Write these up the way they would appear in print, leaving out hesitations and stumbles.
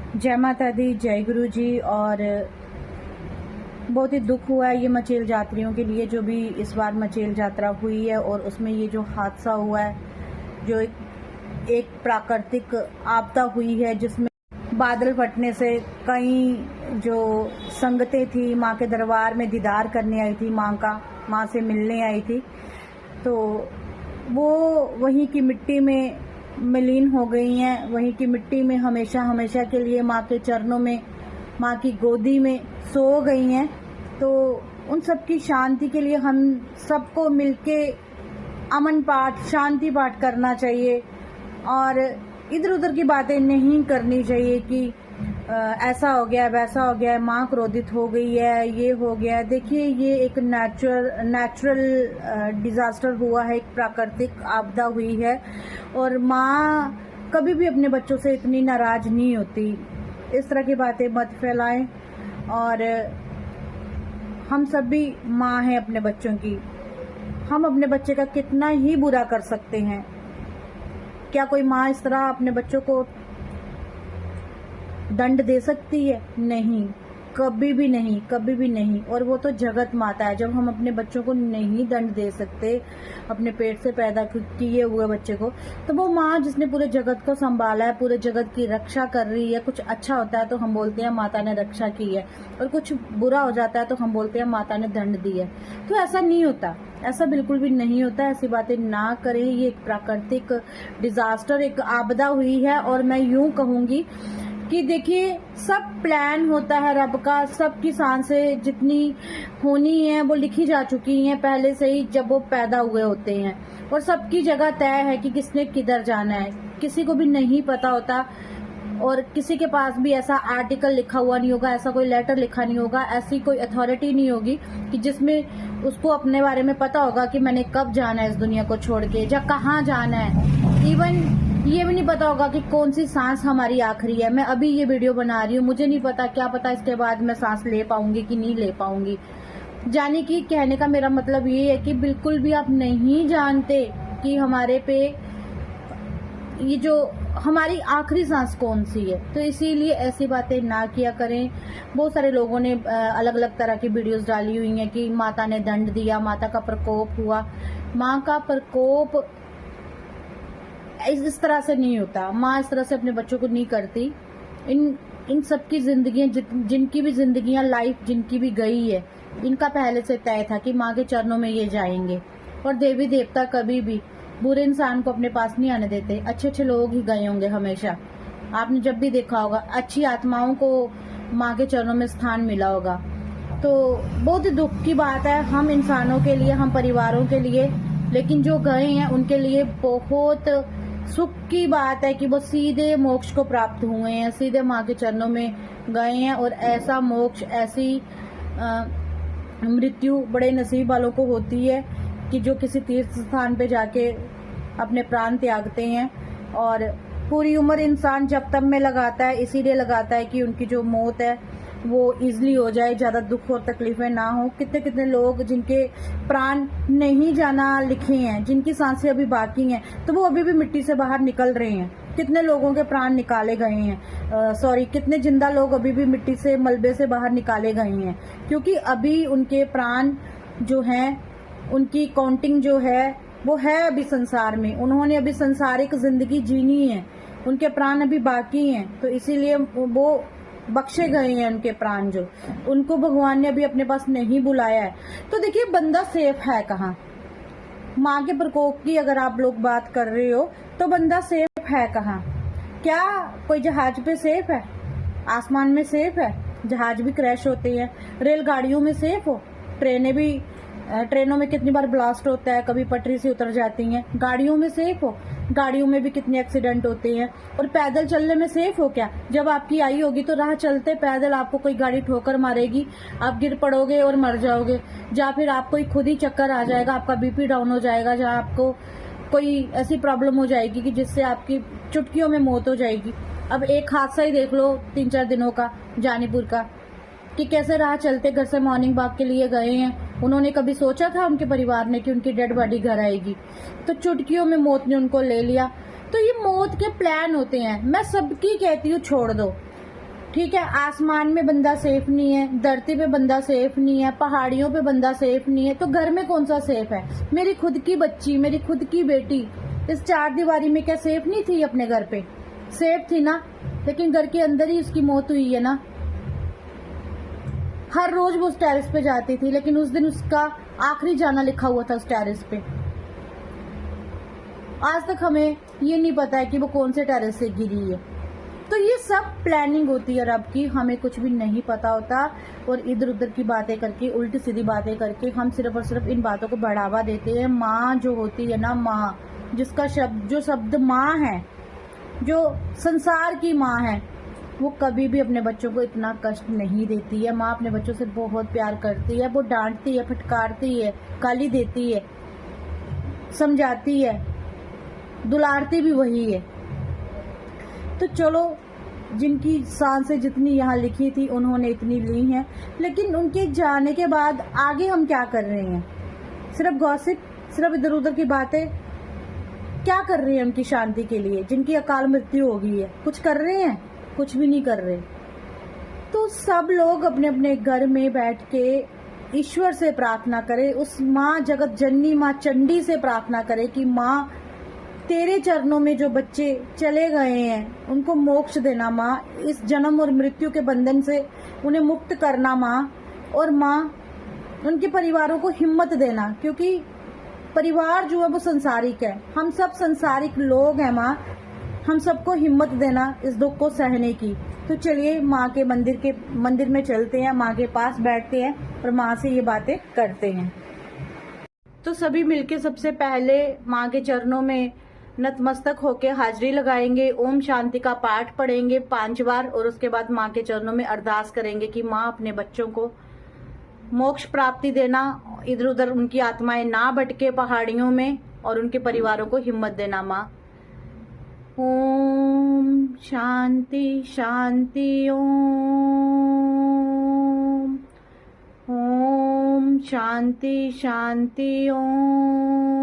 जय माता दी, जय गुरु जी। और बहुत ही दुख हुआ है ये मचेल यात्रियों के लिए जो भी इस बार मचेल यात्रा हुई है और उसमें ये जो हादसा हुआ है, जो एक प्राकृतिक आपदा हुई है जिसमें बादल फटने से कई जो संगतें थी माँ के दरबार में दीदार करने आई थी, माँ से मिलने आई थी, तो वो वहीं की मिट्टी में मलिन हो गई हैं। वहीं की मिट्टी में हमेशा हमेशा के लिए माँ के चरणों में, माँ की गोदी में सो गई हैं। तो उन सब की शांति के लिए हम सबको मिलके अमन पाठ, शांति पाठ करना चाहिए और इधर उधर की बातें नहीं करनी चाहिए कि ऐसा हो गया, वैसा हो गया, माँ क्रोधित हो गई है, ये हो गया। देखिए, ये एक नेचुरल डिजास्टर हुआ है, एक प्राकृतिक आपदा हुई है और माँ कभी भी अपने बच्चों से इतनी नाराज नहीं होती। इस तरह की बातें मत फैलाएं। और हम सब भी माँ हैं अपने बच्चों की, हम अपने बच्चे का कितना ही बुरा कर सकते हैं। क्या कोई माँ इस तरह अपने बच्चों को दंड दे सकती है? नहीं, कभी भी नहीं, कभी भी नहीं। और वो तो जगत माता है। जब हम अपने बच्चों को नहीं दंड दे सकते, अपने पेट से पैदा किए हुए बच्चे को, तो वो माँ जिसने पूरे जगत को संभाला है, पूरे जगत की रक्षा कर रही है। कुछ अच्छा होता है तो हम बोलते हैं माता ने रक्षा की है, और कुछ बुरा हो जाता है तो हम बोलते हैं माता ने दंड दिया है। तो ऐसा नहीं होता, ऐसा बिल्कुल भी नहीं होता। ऐसी बातें ना करें। ये एक प्राकृतिक डिजास्टर, एक आपदा हुई है। और मैं यूं कहूंगी कि देखिए, सब प्लान होता है रब का। सबकी सांसें जितनी होनी है वो लिखी जा चुकी हैं पहले से ही, जब वो पैदा हुए होते हैं। और सबकी जगह तय है कि किसने किधर जाना है, किसी को भी नहीं पता होता। और किसी के पास भी ऐसा आर्टिकल लिखा हुआ नहीं होगा, ऐसा कोई लेटर लिखा नहीं होगा, ऐसी कोई अथॉरिटी नहीं होगी कि जिसमें उसको अपने बारे में पता होगा कि मैंने कब जाना है इस दुनिया को छोड़ के, या कहाँ जाना है। इवन ये भी नहीं पता होगा कि कौन सी सांस हमारी आखिरी है। मैं अभी ये वीडियो बना रही हूँ, मुझे नहीं पता, क्या पता इसके बाद मैं सांस ले पाऊंगी कि नहीं ले पाऊंगी। जाने की कहने का मेरा मतलब ये है कि बिल्कुल भी आप नहीं जानते कि हमारे पे ये जो हमारी आखिरी सांस कौन सी है। तो इसीलिए ऐसी बातें ना किया करें। बहुत सारे लोगों ने अलग अलग तरह की वीडियोस डाली हुई हैं कि माता ने दंड दिया, माता का प्रकोप हुआ। माँ का प्रकोप इस तरह से नहीं होता। माँ इस तरह से अपने बच्चों को नहीं करती। इन सबकी जिंदगियां, जिनकी भी जिंदगियां, लाइफ जिनकी भी गई है, इनका पहले से तय था कि माँ के चरणों में ये जाएंगे। और देवी देवता कभी भी बुरे इंसान को अपने पास नहीं आने देते। अच्छे अच्छे लोग ही गए होंगे हमेशा। आपने जब भी देखा होगा, अच्छी आत्माओं को माँ के चरणों में स्थान मिला होगा। तो बहुत ही दुख की बात है हम इंसानों के लिए, हम परिवारों के लिए, लेकिन जो गए हैं उनके लिए बहुत सुख की बात है कि वो सीधे मोक्ष को प्राप्त हुए हैं, सीधे माँ के चरणों में गए हैं। और ऐसा मोक्ष, ऐसी मृत्यु बड़े नसीब वालों को होती है कि जो किसी तीर्थ स्थान पे जाके अपने प्राण त्यागते हैं। और पूरी उम्र इंसान जब तब में लगाता है, इसीलिए लगाता है कि उनकी जो मौत है वो इजली हो जाए, ज्यादा दुख और तकलीफें ना हो। कितने कितने लोग जिनके प्राण नहीं जाना लिखे हैं, जिनकी सांसें अभी बाकी हैं, तो वो अभी भी मिट्टी से बाहर निकल रहे हैं। कितने लोगों के प्राण निकाले गए हैं, कितने जिंदा लोग अभी भी मिट्टी से, मलबे से बाहर निकाले गए हैं, क्योंकि अभी उनके प्राण जो हैं, उनकी काउंटिंग जो है वो है अभी संसार में। उन्होंने अभी संसारिक जिंदगी जीनी है, उनके प्राण अभी बाकी हैं। तो इसीलिए वो बख्शे गए हैं, उनके प्राण जो, उनको भगवान ने अभी अपने पास नहीं बुलाया है। तो देखिए, बंदा सेफ है कहाँ? माँ के प्रकोप की अगर आप लोग बात कर रहे हो तो बंदा सेफ है कहाँ? क्या कोई जहाज पे सेफ है? आसमान में सेफ है? जहाज भी क्रैश होते हैं। रेलगाड़ियों में सेफ हो? ट्रेनों में कितनी बार ब्लास्ट होता है, कभी पटरी से उतर जाती हैं। गाड़ियों में सेफ हो? गाड़ियों में भी कितने एक्सीडेंट होते हैं। और पैदल चलने में सेफ हो क्या? जब आपकी आई होगी तो राह चलते पैदल आपको कोई गाड़ी ठोकर मारेगी, आप गिर पड़ोगे और मर जाओगे, या फिर आपको ही खुद ही चक्कर आ जाएगा, आपका बीपी डाउन हो जाएगा, जहाँ आपको कोई ऐसी प्रॉब्लम हो जाएगी कि जिससे आपकी चुटकियों में मौत हो जाएगी। अब एक हादसा ही देख लो 3-4 दिनों का जानीपुर का, कि कैसे राह चलते घर से मॉर्निंग वॉक के लिए गए हैं। उन्होंने कभी सोचा था उनके परिवार ने कि उनकी डेड बॉडी घर आएगी? तो चुटकियों में मौत ने उनको ले लिया। तो ये मौत के प्लान होते हैं। मैं सबकी कहती हूँ छोड़ दो। ठीक है, आसमान में बंदा सेफ नहीं है, धरती पे बंदा सेफ नहीं है, पहाड़ियों पे बंदा सेफ नहीं है, तो घर में कौन सा सेफ है? मेरी खुद की बच्ची, मेरी खुद की बेटी इस चार दीवारी में क्या सेफ नहीं थी? अपने घर पे सेफ थी ना, लेकिन घर के अंदर ही उसकी मौत हुई है ना। हर रोज वो उस टेरेस पे जाती थी, लेकिन उस दिन उसका आखिरी जाना लिखा हुआ था उस टेरेस पे। आज तक हमें ये नहीं पता है कि वो कौन से टेरेस से गिरी है। तो ये सब प्लानिंग होती है रब की, हमें कुछ भी नहीं पता होता। और इधर उधर की बातें करके, उल्टी सीधी बातें करके हम सिर्फ और सिर्फ इन बातों को बढ़ावा देते हैं। माँ जो होती है ना, माँ जिसका शब्द माँ है, जो संसार की माँ है, वो कभी भी अपने बच्चों को इतना कष्ट नहीं देती है। माँ अपने बच्चों से बहुत प्यार करती है, वो डांटती है, फटकारती है, गाली देती है, समझाती है, दुलारती भी वही है। तो चलो, जिनकी सांसें जितनी यहाँ लिखी थी उन्होंने इतनी ली हैं, लेकिन उनके जाने के बाद आगे हम क्या कर रहे हैं? सिर्फ गॉसिप, सिर्फ इधर उधर की बातें। क्या कर रहे हैं उनकी शांति के लिए? जिनकी अकाल मृत्यु हो गई है, कुछ कर रहे हैं? कुछ भी नहीं कर रहे। तो सब लोग अपने अपने घर में बैठ के ईश्वर से प्रार्थना करें, उस माँ जगत जननी माँ चंडी से प्रार्थना करें कि माँ तेरे चरणों में जो बच्चे चले गए हैं उनको मोक्ष देना माँ, इस जन्म और मृत्यु के बंधन से उन्हें मुक्त करना माँ। और माँ उनके परिवारों को हिम्मत देना, क्योंकि परिवार जो है वो संसारिक है, हम सब संसारिक लोग हैं माँ, हम सबको हिम्मत देना इस दुख को सहने की। तो चलिए माँ के मंदिर में चलते हैं, माँ के पास बैठते हैं और माँ से ये बातें करते हैं। तो सभी मिलके सबसे पहले माँ के चरणों में नतमस्तक होके हाजिरी लगाएंगे, ओम शांति का पाठ पढ़ेंगे 5 बार और उसके बाद माँ के चरणों में अरदास करेंगे कि माँ अपने बच्चों को मोक्ष प्राप्ति देना, इधर उधर उनकी आत्माएं ना भटके पहाड़ियों में, और उनके परिवारों को हिम्मत देना माँ। ओम शांति शांति ओम। ओम शांति शांति ओम।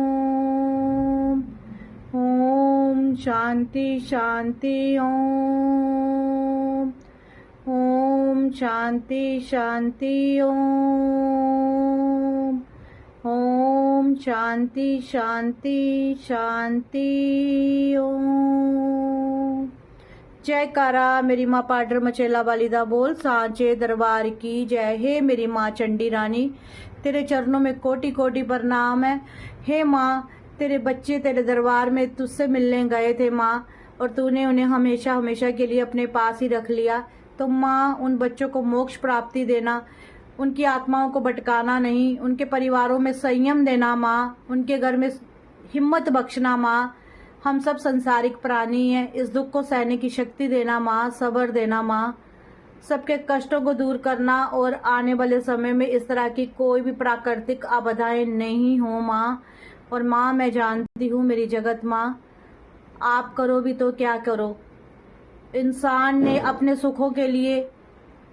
ओम शांति शांति ओम। ओम शांति शांति ओम। ओम शांति शांति शांति ओम। जयकारा मेरी माँ पाडर मचेला वाली दा बोल, सांचे दरबार की जय। हे मेरी माँ चंडी रानी, तेरे चरणों में कोटि कोटि प्रणाम है। हे माँ, तेरे बच्चे तेरे दरबार में तुझसे मिलने गए थे माँ, और तूने उन्हें हमेशा हमेशा के लिए अपने पास ही रख लिया। तो माँ उन बच्चों को मोक्ष प्राप्ति देना, उनकी आत्माओं को भटकाना नहीं, उनके परिवारों में संयम देना माँ, उनके घर में हिम्मत बख्शना माँ। हम सब संसारिक प्राणी हैं, इस दुख को सहने की शक्ति देना माँ, सब्र देना माँ, सबके कष्टों को दूर करना, और आने वाले समय में इस तरह की कोई भी प्राकृतिक आपदाएं नहीं हो माँ। और माँ मैं जानती हूँ मेरी जगत माँ, आप करो भी तो क्या करो, इंसान ने अपने सुखों के लिए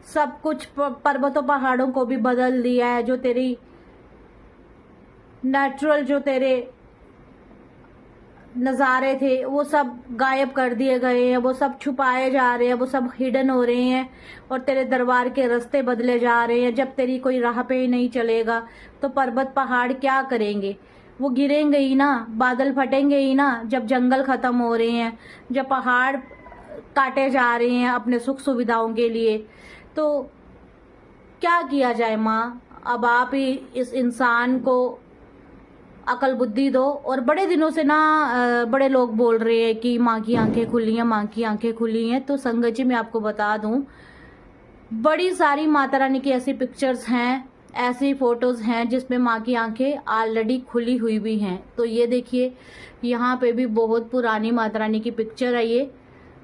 सब कुछ पर्वतों पहाड़ों को भी बदल दिया है। जो तेरी नेचुरल जो तेरे नज़ारे थे वो सब गायब कर दिए गए हैं, वो सब छुपाए जा रहे हैं, वो सब हिडन हो रहे हैं, और तेरे दरबार के रास्ते बदले जा रहे हैं। जब तेरी कोई राह पे ही नहीं चलेगा तो पर्वत पहाड़ क्या करेंगे? वो गिरेंगे ही ना, बादल फटेंगे ही ना। जब जंगल खत्म हो रहे हैं, जब पहाड़ काटे जा रहे हैं अपने सुख सुविधाओं के लिए, तो क्या किया जाए माँ? अब आप ही इस इंसान को अकल बुद्धि दो। और बड़े दिनों से ना बड़े लोग बोल रहे हैं कि माँ की आंखें खुली हैं, माँ की आंखें खुली हैं। तो संगत जी मैं आपको बता दूं, बड़ी सारी माता रानी की ऐसी पिक्चर्स हैं, ऐसी फोटोज हैं जिसमें माँ की आंखें ऑलरेडी खुली हुई भी हैं। तो ये देखिए, यहाँ पे भी बहुत पुरानी माता रानी की पिक्चर है ये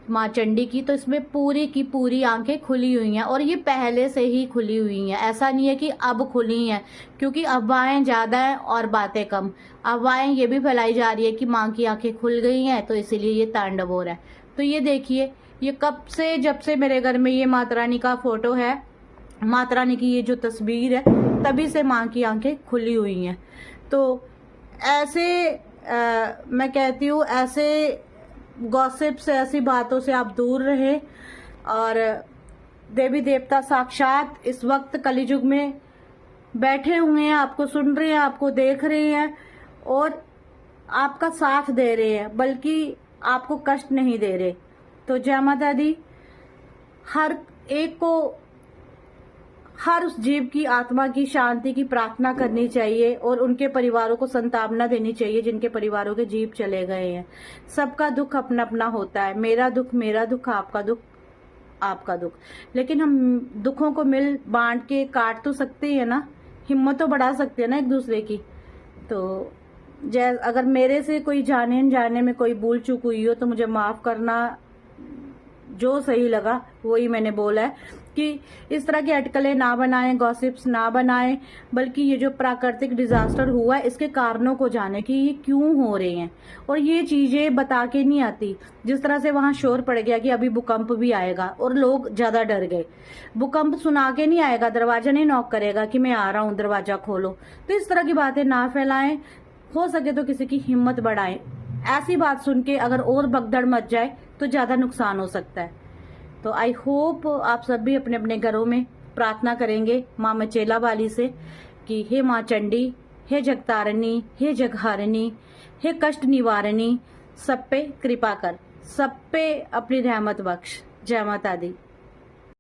माँ चंडी की, तो इसमें पूरी की पूरी आंखें खुली हुई हैं, और ये पहले से ही खुली हुई हैं। ऐसा नहीं है कि अब खुली हैं, क्योंकि अफवाहें ज़्यादा हैं और बातें कम। अफवाहें ये भी फैलाई जा रही है कि माँ की आंखें खुल गई हैं तो इसीलिए ये तांडव हो रहा है। तो ये देखिए, ये कब से, जब से मेरे घर में ये माता रानी का फोटो है, माता रानी की ये जो तस्वीर है, तभी से माँ की आंखें खुली हुई हैं। तो ऐसे मैं कहती हूँ, ऐसे गॉसिप से, ऐसी बातों से आप दूर रहें। और देवी देवता साक्षात इस वक्त कलियुग में बैठे हुए हैं, आपको सुन रहे हैं, आपको देख रहे हैं और आपका साथ दे रहे हैं, बल्कि आपको कष्ट नहीं दे रहे। तो जय माता दी। हर एक को, हर उस जीव की आत्मा की शांति की प्रार्थना करनी चाहिए और उनके परिवारों को संतावना देनी चाहिए जिनके परिवारों के जीव चले गए हैं। सबका दुख अपना अपना होता है, मेरा दुख, आपका दुख आपका दुख, लेकिन हम दुखों को मिल बांट के काट तो सकते हैं ना, हिम्मत तो बढ़ा सकते हैं ना एक दूसरे की। तो अगर मेरे से कोई जाने में कोई भूल चूक हुई हो तो मुझे माफ करना, जो सही लगा वही मैंने बोला है कि इस तरह की अटकलें ना बनाएं, गॉसिप्स ना बनाएं, बल्कि ये जो प्राकृतिक डिजास्टर हुआ है इसके कारणों को जाने कि ये क्यों हो रहे हैं। और ये चीजें बता के नहीं आती, जिस तरह से वहां शोर पड़ गया कि अभी भूकंप भी आएगा और लोग ज्यादा डर गए। भूकंप सुना के नहीं आएगा, दरवाजा नहीं नॉक करेगा कि मैं आ रहा हूं दरवाजा खोलो। तो इस तरह की बातें ना फैलाएं, हो सके तो किसी की हिम्मत बढ़ाएं। ऐसी बात सुन के अगर और भगदड़ मच जाए तो ज्यादा नुकसान हो सकता है। तो आई होप आप सब भी अपने अपने घरों में प्रार्थना करेंगे माँ मचेला वाली से कि हे माँ चंडी, हे जगतारिणी, हे जगहारिणी, हे कष्ट निवारिणी, सब पे कृपा कर, सब पे अपनी रहमत बख्श। जय माता दी।